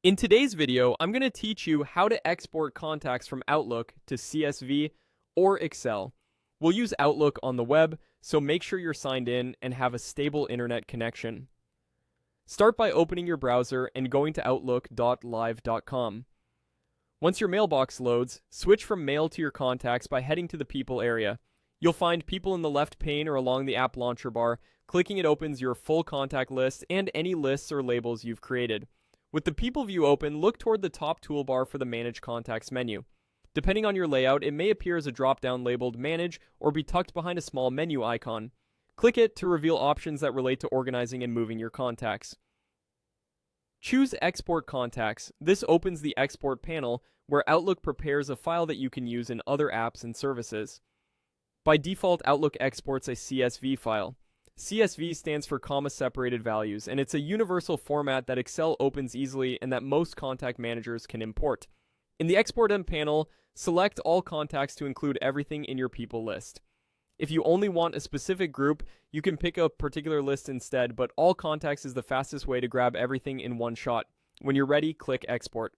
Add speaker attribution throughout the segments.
Speaker 1: In today's video, I'm going to teach you how to export contacts from Outlook to CSV or Excel. We'll use Outlook on the web, so make sure you're signed in and have a stable internet connection. Start by opening your browser and going to outlook.live.com. Once your mailbox loads, switch from Mail to your contacts by heading to the People area. You'll find People in the left pane or along the app launcher bar. Clicking it opens your full contact list and any lists or labels you've created. With the People view open, look toward the top toolbar for the Manage Contacts menu. Depending on your layout, it may appear as a drop-down labeled Manage or be tucked behind a small menu icon. Click it to reveal options that relate to organizing and moving your contacts. Choose Export Contacts. This opens the Export panel, where Outlook prepares a file that you can use in other apps and services. By default, Outlook exports a CSV file. CSV stands for comma-separated values, and it's a universal format that Excel opens easily and that most contact managers can import. In the Export panel, select all contacts to include everything in your people list. If you only want a specific group, you can pick a particular list instead, but all contacts is the fastest way to grab everything in one shot. When you're ready, click Export.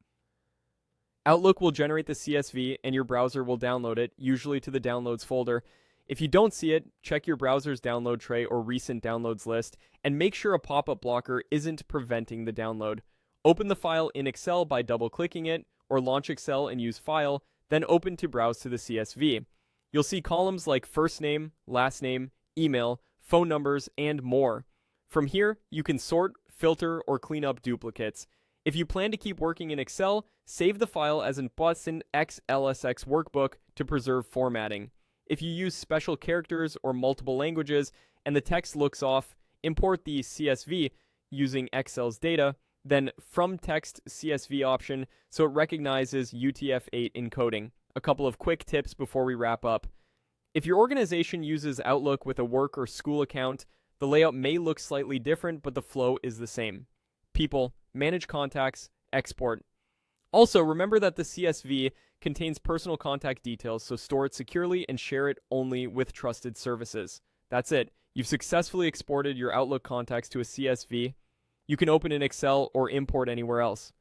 Speaker 1: Outlook will generate the CSV and your browser will download it, usually to the Downloads folder. If you don't see it, check your browser's download tray or recent downloads list, and make sure a pop-up blocker isn't preventing the download. Open the file in Excel by double-clicking it, or launch Excel and use File, then open to browse to the CSV. You'll see columns like first name, last name, email, phone numbers, and more. From here, you can sort, filter, or clean up duplicates. If you plan to keep working in Excel, save the file as an .xlsx workbook to preserve formatting. If you use special characters or multiple languages and the text looks off, import the CSV using Excel's data, then from text CSV option so it recognizes UTF-8 encoding. A couple of quick tips before we wrap up. If your organization uses Outlook with a work or school account, the layout may look slightly different, but the flow is the same. People, manage contacts, export. Also, remember that the CSV contains personal contact details, so store it securely and share it only with trusted services. That's it. You've successfully exported your Outlook contacts to a CSV. You can open in Excel or import anywhere else.